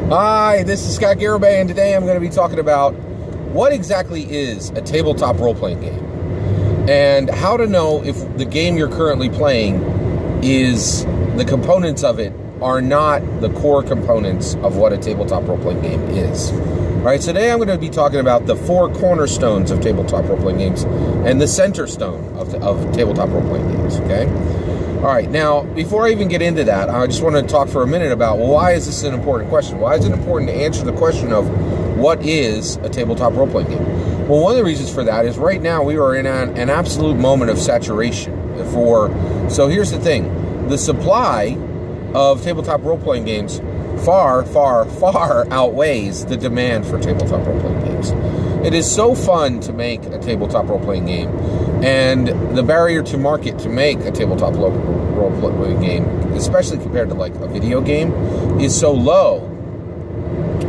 Hi, this is Scott Garibay, and today I'm going to be talking about what exactly is a tabletop role-playing game and how to know if the game you're currently playing is, the components of it are not the core components of what a tabletop role-playing game is. All right, so today I'm going to be talking about the 4 cornerstones of tabletop role-playing games and the center stone of tabletop role-playing games, okay? All right, now, before I even get into that, I just want to talk for a minute about, well, why is this an important question? Why is it important to answer the question of what is a tabletop role-playing game? Well, one of the reasons for that is right now we are in an absolute moment of saturation. So here's the thing. The supply of tabletop role-playing games far, far, far outweighs the demand for tabletop role-playing games. It is so fun to make a tabletop role-playing game, and the barrier to market to make a tabletop role-playing game, especially compared to like a video game, is so low,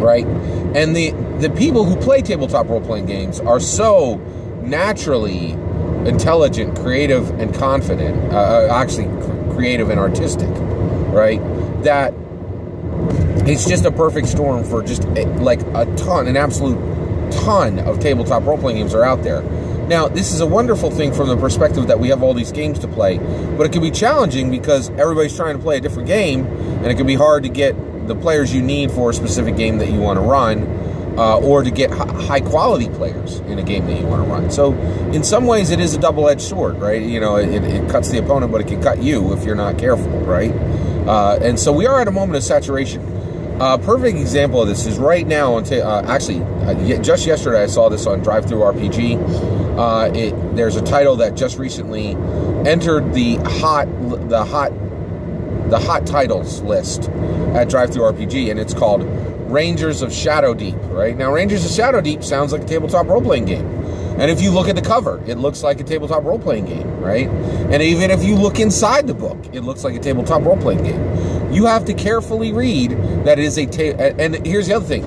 right? And the people who play tabletop role-playing games are so naturally intelligent, creative, and confident, actually creative and artistic, right? That it's just a perfect storm for just like an absolute ton of tabletop role-playing games are out there. Now, this is a wonderful thing from the perspective that we have all these games to play, but it can be challenging because everybody's trying to play a different game, and it can be hard to get the players you need for a specific game that you want to run, or to get high-quality players in a game that you want to run. So, in some ways, it is a double-edged sword, right? You know, it cuts the opponent, but it can cut you if you're not careful, right? And so we are at a moment of saturation. A perfect example of this is right now on just yesterday I saw this on Drive-Thru RPG. There's a title that just recently entered the hot titles list at Drive-Thru RPG, and it's called Rangers of Shadowdeep. Right now, Rangers of Shadowdeep sounds like a tabletop role-playing game, and if you look at the cover, it looks like a tabletop role-playing game, right? And even if you look inside the book, it looks like a tabletop role-playing game. You have to carefully read that it is and here's the other thing.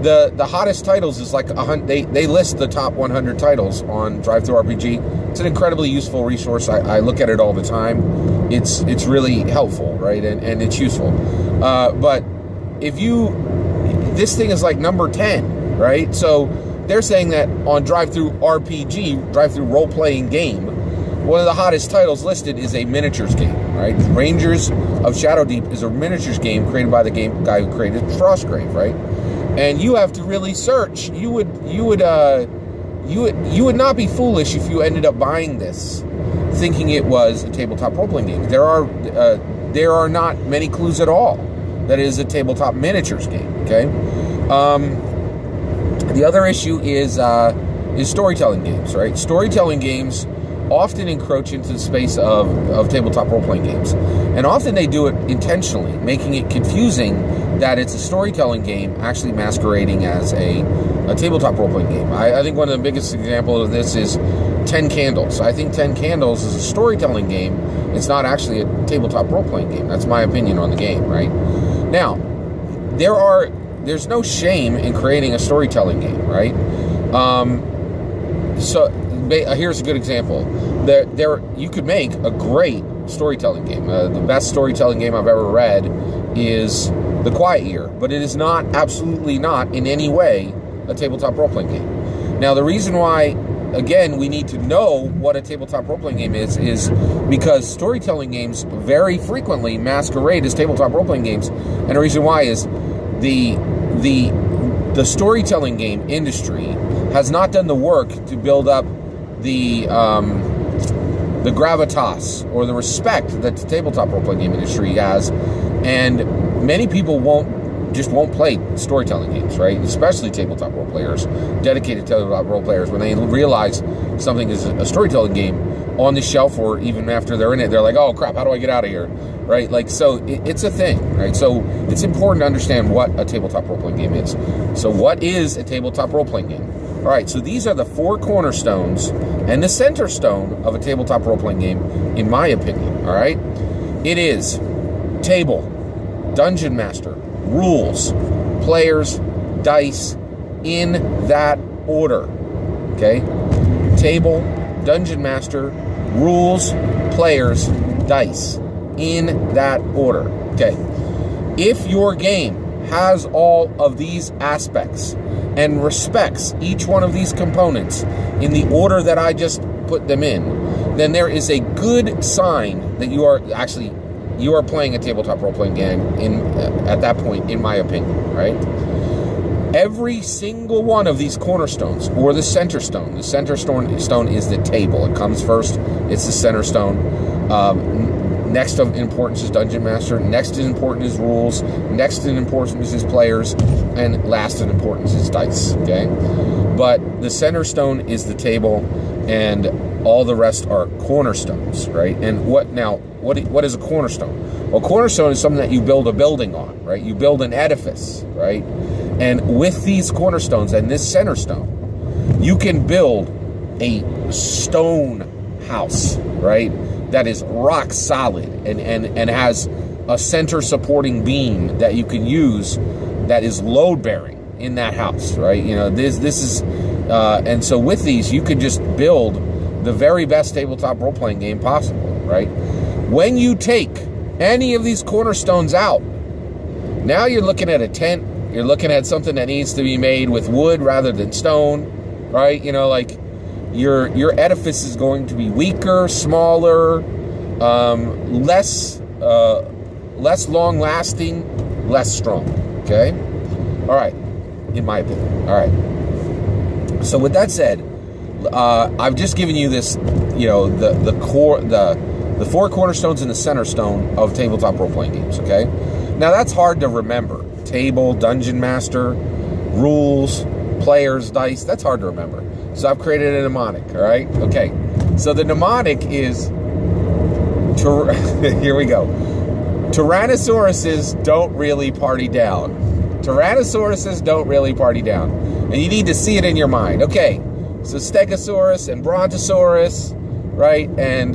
The hottest titles is like they list the top 100 titles on Drive-Thru RPG. It's an incredibly useful resource. I look at it all the time. It's really helpful, right? And it's useful. But this thing is like number 10, right? So they're saying that on Drive-Thru RPG, Drive-Thru role-playing game, one of the hottest titles listed is a miniatures game, right? Rangers of Shadowdeep is a miniatures game created by the guy who created Frostgrave, right? And you have to really search. You would not be foolish if you ended up buying this, thinking it was a tabletop role-playing game. There are not many clues at all that it is a tabletop miniatures game. Okay. The other issue is storytelling games, right? Storytelling games often encroach into the space of tabletop role-playing games. And often they do it intentionally, making it confusing that it's a storytelling game actually masquerading as a tabletop role-playing game. I think one of the biggest examples of this is 10 Candles. I think 10 Candles is a storytelling game. It's not actually a tabletop role-playing game. That's my opinion on the game, right? Now, there's no shame in creating a storytelling game, right? So here's a good example. You could make a great storytelling game. The best storytelling game I've ever read is The Quiet Year, but it is absolutely not in any way a tabletop role-playing game. Now, the reason why, again, we need to know what a tabletop role-playing game is because storytelling games very frequently masquerade as tabletop role-playing games, and the reason why is the storytelling game industry has not done the work to build up the gravitas or the respect that the tabletop role-playing game industry has, and many people won't play storytelling games, right? Especially tabletop role players, dedicated tabletop role players, when they realize something is a storytelling game on the shelf, or even after they're in it, they're like, oh crap, how do I get out of here, right? Like, so it's a thing, right? So it's important to understand what a tabletop role-playing game is. So what is a tabletop role-playing game? All right, so these are the 4 cornerstones and the center stone of a tabletop role-playing game, in my opinion, all right? It is table, Dungeonmaster, rules, players, dice, in that order, okay? Table, Dungeonmaster, rules, players, dice, in that order, okay? If your game has all of these aspects and respects each one of these components in the order that I just put them in, then there is a good sign that you are playing a tabletop role-playing game at that point, in my opinion, right? Every single one of these cornerstones, or the center stone is the table. It comes first. It's the center stone. Next of importance is Dungeonmaster. Next in importance is rules. Next in importance is players. And last in importance is dice, okay? But the center stone is the table, and all the rest are cornerstones, right? And what is a cornerstone? Well, cornerstone is something that you build a building on, right? You build an edifice, right? And with these cornerstones and this center stone, you can build a stone house, right? That is rock solid and has a center supporting beam that you can use that is load bearing in that house, right? You know, this is, and so with these, you could just build the very best tabletop role-playing game possible, right? When you take any of these cornerstones out, now you're looking at a tent. You're looking at something that needs to be made with wood rather than stone, right? You know, like your edifice is going to be weaker, smaller, less long-lasting, less strong. Okay, all right. In my opinion, all right. So with that said, I've just given you this, you know, the four cornerstones and the center stone of tabletop role-playing games. Okay, now that's hard to remember. Table, Dungeon Master, rules, players, dice. That's hard to remember. So I've created a mnemonic. All right. Okay. So the mnemonic is here we go. Tyrannosauruses don't really party down. Tyrannosauruses don't really party down. And you need to see it in your mind. Okay. So Stegosaurus and Brontosaurus, right? And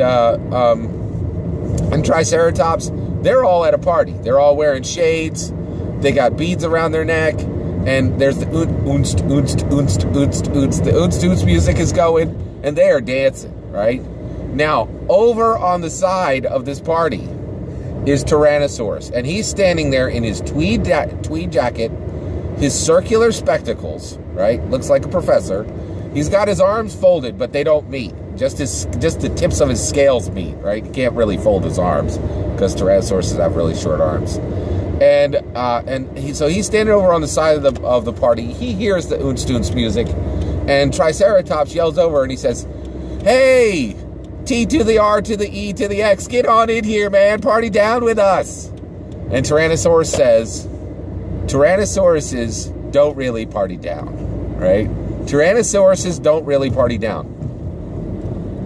Triceratops, they're all at a party. They're all wearing shades. They got beads around their neck, and there's the oonst music is going, and they are dancing, right? Now, over on the side of this party is Tyrannosaurus, and he's standing there in his tweed jacket, his circular spectacles, right? Looks like a professor. He's got his arms folded, but they don't meet. Just the tips of his scales meet, right? He can't really fold his arms because Tyrannosauruses have really short arms. So he's standing over on the side of the party. He hears the oonst music, and Triceratops yells over and he says, "Hey, T to the R to the E to the X, get on in here, man, party down with us." And Tyrannosaurus says, "Tyrannosauruses don't really party down," right? Tyrannosauruses don't really party down.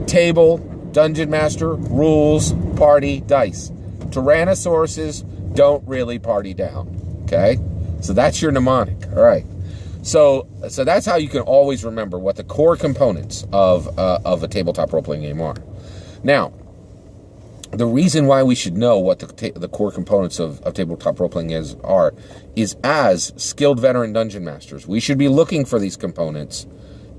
Table, Dungeon Master, rules, party, dice. Tyrannosauruses don't really party down, okay? So that's your mnemonic, all right? So that's how you can always remember what the core components of a tabletop role-playing game are. Now, the reason why we should know what the core components of tabletop role-playing games are is as skilled veteran dungeon masters, we should be looking for these components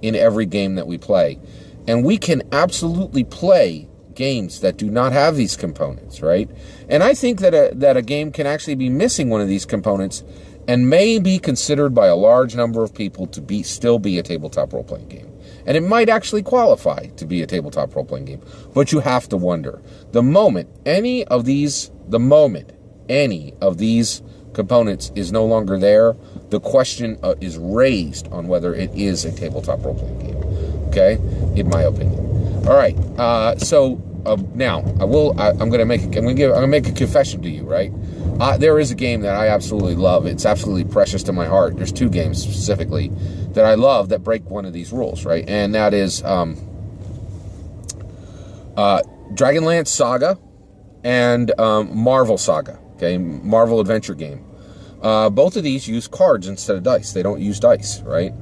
in every game that we play. And we can absolutely play games that do not have these components, right? And I think that a game can actually be missing one of these components and may be considered by a large number of people to still be a tabletop role-playing game. And it might actually qualify to be a tabletop role-playing game. But you have to wonder, the moment any of these components is no longer there, the question is raised on whether it is a tabletop role-playing game. Okay? In my opinion. All right. Now I'm gonna make a confession to you, right? There is a game that I absolutely love. It's absolutely precious to my heart. There's two games specifically that I love that break one of these rules, right? And that is Dragonlance Saga and Marvel Saga. Okay, Marvel Adventure game. Both of these use cards instead of dice. They don't use dice, right?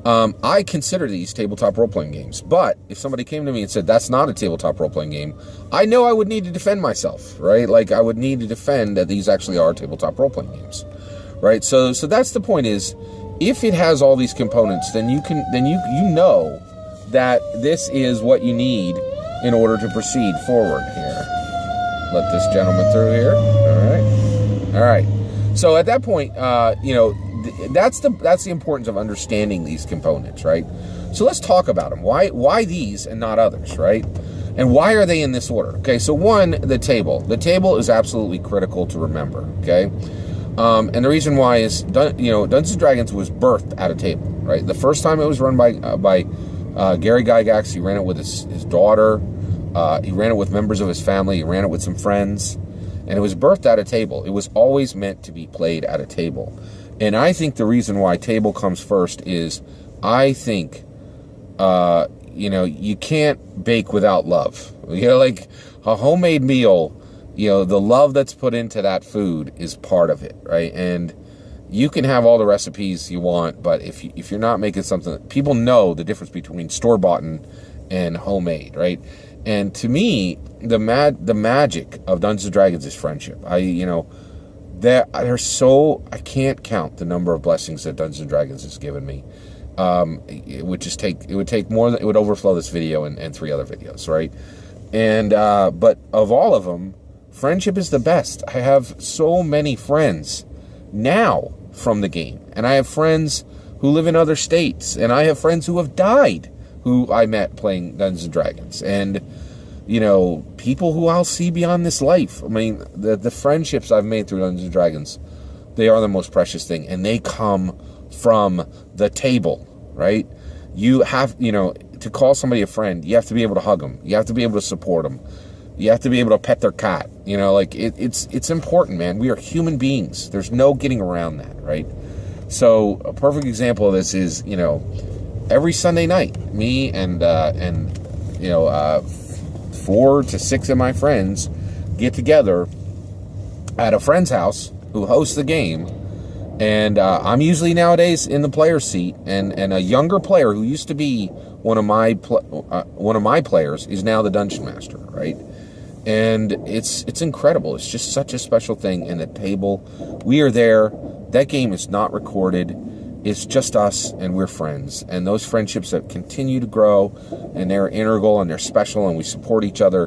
I consider these tabletop role-playing games, but if somebody came to me and said, that's not a tabletop role-playing game, I know I would need to defend myself, right? Like, I would need to defend that these actually are tabletop role-playing games, right? So that's the point is, if it has all these components, then you know that this is what you need in order to proceed forward here. Let this gentleman through here. All right. So at that point, that's the importance of understanding these components, right? So let's talk about them. Why these and not others, right? And why are they in this order? Okay, so one, the table. The table is absolutely critical to remember, okay? And the reason why is, Dungeons & Dragons was birthed at a table, right? The first time it was run by Gary Gygax. He ran it with his daughter. He ran it with members of his family. He ran it with some friends. And it was birthed at a table. It was always meant to be played at a table. And I think the reason why table comes first is, I think, you can't bake without love. Like a homemade meal, the love that's put into that food is part of it, right? And you can have all the recipes you want, but if you're not making something, people know the difference between store-bought and homemade, right? And to me, the magic of Dungeons & Dragons is friendship. I can't count the number of blessings that Dungeons & Dragons has given me. It would overflow this video and 3 other videos, right? And but of all of them, friendship is the best. I have so many friends now from the game, and I have friends who live in other states, and I have friends who have died who I met playing Dungeons & Dragons, and people who I'll see beyond this life. I mean, the friendships I've made through Dungeons & Dragons, they are the most precious thing, and they come from the table, right? You have, to call somebody a friend, you have to be able to hug them. You have to be able to support them. You have to be able to pet their cat. It's important, man. We are human beings. There's no getting around that, right? So a perfect example of this is, every Sunday night, me and 4 to 6 of my friends get together at a friend's house who hosts the game. And I'm usually nowadays in the player's seat, and a younger player who used to be one of my players is now the Dungeon Master, right? And it's incredible. It's just such a special thing. And the table, we are there. That game is not recorded. It's just us, and we're friends. And those friendships that continue to grow, and they're integral, and they're special, and we support each other.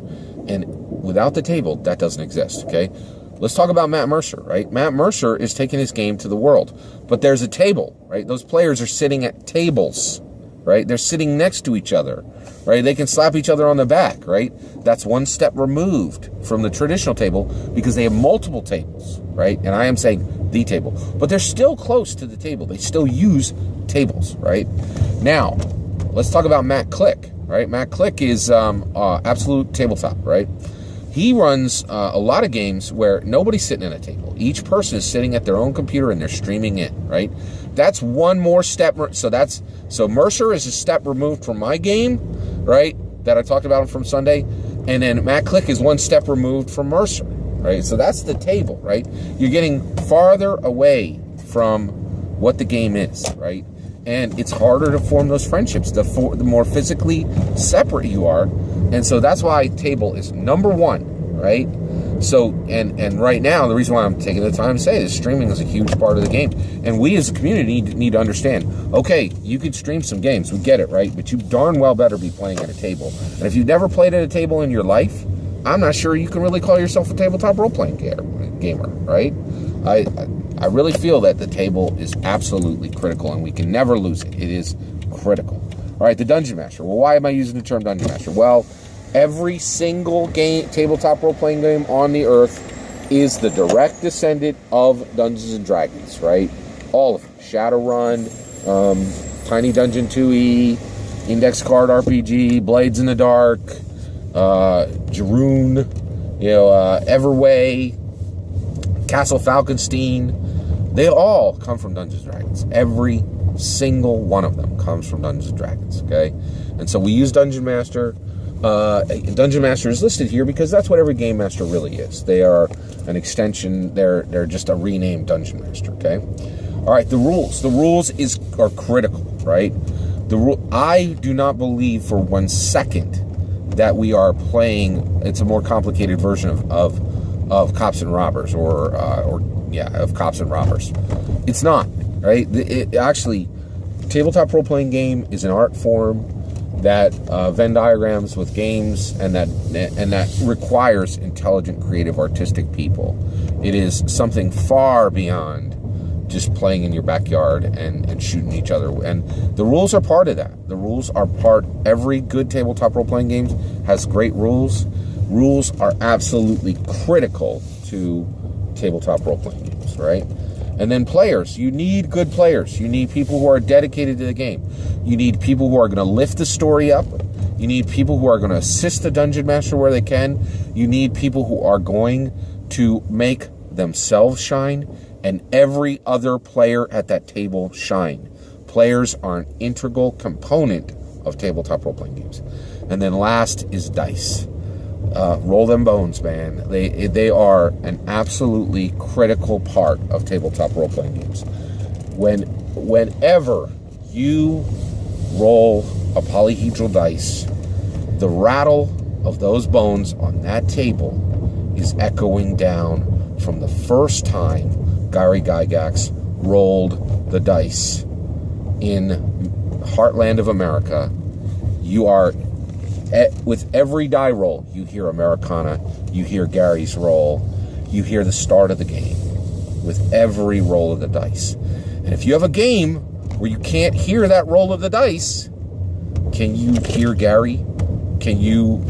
And without the table, that doesn't exist, okay? Let's talk about Matt Mercer, right? Matt Mercer is taking his game to the world. But there's a table, right? Those players are sitting at tables, right? They're sitting next to each other, right? They can slap each other on the back, right? That's one step removed from the traditional table because they have multiple tables, right? And I am saying the table. But they're still close to the table. They still use tables, right? Now, let's talk about Matt Click, right? Matt Click is absolute tabletop, right? He runs a lot of games where nobody's sitting at a table. Each person is sitting at their own computer and they're streaming in, right? That's one more step. So Mercer is a step removed from my game, right? That I talked about from Sunday. And then Matt Click is one step removed from Mercer, right? So that's the table, right? You're getting farther away from what the game is, right? And it's harder to form those friendships the more physically separate you are. And so that's why table is number one, right? So, and right now, the reason why I'm taking the time to say this, streaming is a huge part of the game. And we as a community need to understand, okay, you could stream some games, we get it, right? But you darn well better be playing at a table. And if you've never played at a table in your life, I'm not sure you can really call yourself a tabletop role-playing gamer, right? I really feel that the table is absolutely critical, and we can never lose it. It is critical. All right, the Dungeon Master. Well, why am I using the term Dungeon Master? Well, every single tabletop role-playing game on the earth is the direct descendant of Dungeons & Dragons, right? All of them. Shadowrun, Tiny Dungeon 2E, Index Card RPG, Blades in the Dark, Jeroen, Everway, Castle Falkenstein. They all come from Dungeons & Dragons. Every single one of them comes from Dungeons & Dragons, okay? And so we use Dungeon Master. Dungeon Master is listed here because that's what every Game Master really is. They are an extension. They're just a renamed Dungeon Master, okay? All right, the rules. The rules are critical, right? I do not believe for 1 second that we are playing, it's a more complicated version of Cops and Robbers, of Cops and Robbers. It's not, right? Actually, tabletop role-playing game is an art form. that Venn diagrams with games, and that requires intelligent, creative, artistic people. It is something far beyond just playing in your backyard and shooting each other. And the rules are part of that. The rules are part. Every good tabletop role-playing game has great rules. Rules are absolutely critical to tabletop role-playing games, right? And then players. You need good players. You need people who are dedicated to the game. You need people who are going to lift the story up. You need people who are going to assist the Dungeon Master where they can. You need people who are going to make themselves shine and every other player at that table shine. Players are an integral component of tabletop role-playing games. And then last is dice. Roll them bones, man. They are an absolutely critical part of tabletop role-playing games. Whenever you roll a polyhedral dice, the rattle of those bones on that table is echoing down from the first time Gary Gygax rolled the dice in heartland of America. You are, with every die roll, you hear Americana, you hear Gary's roll, you hear the start of the game with every roll of the dice. And if you have a game where you can't hear that roll of the dice, can you hear Gary? Can you,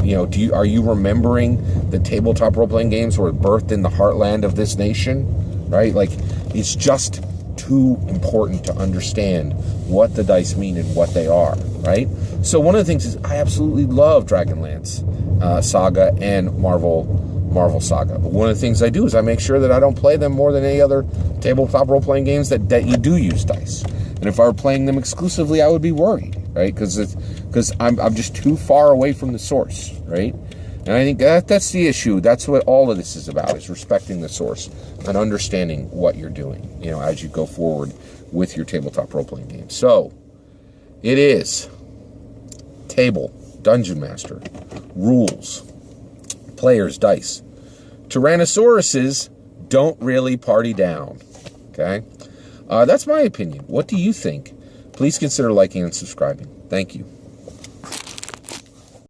are you remembering the tabletop role-playing games were birthed in the heartland of this nation? Right? Like, it's just too important to understand what the dice mean and what they are, right? So one of the things is I absolutely love Dragonlance Saga and Marvel Saga. But one of the things I do is I make sure that I don't play them more than any other tabletop role-playing games that you do use dice. And if I were playing them exclusively, I would be worried, right? Because I'm just too far away from the source, right? And I think that's the issue. That's what all of this is about, is respecting the source and understanding what you're doing, as you go forward with your tabletop role-playing game. So, it is table, Dungeon Master, rules, players, dice. Tyrannosauruses don't really party down, okay? That's my opinion. What do you think? Please consider liking and subscribing. Thank you.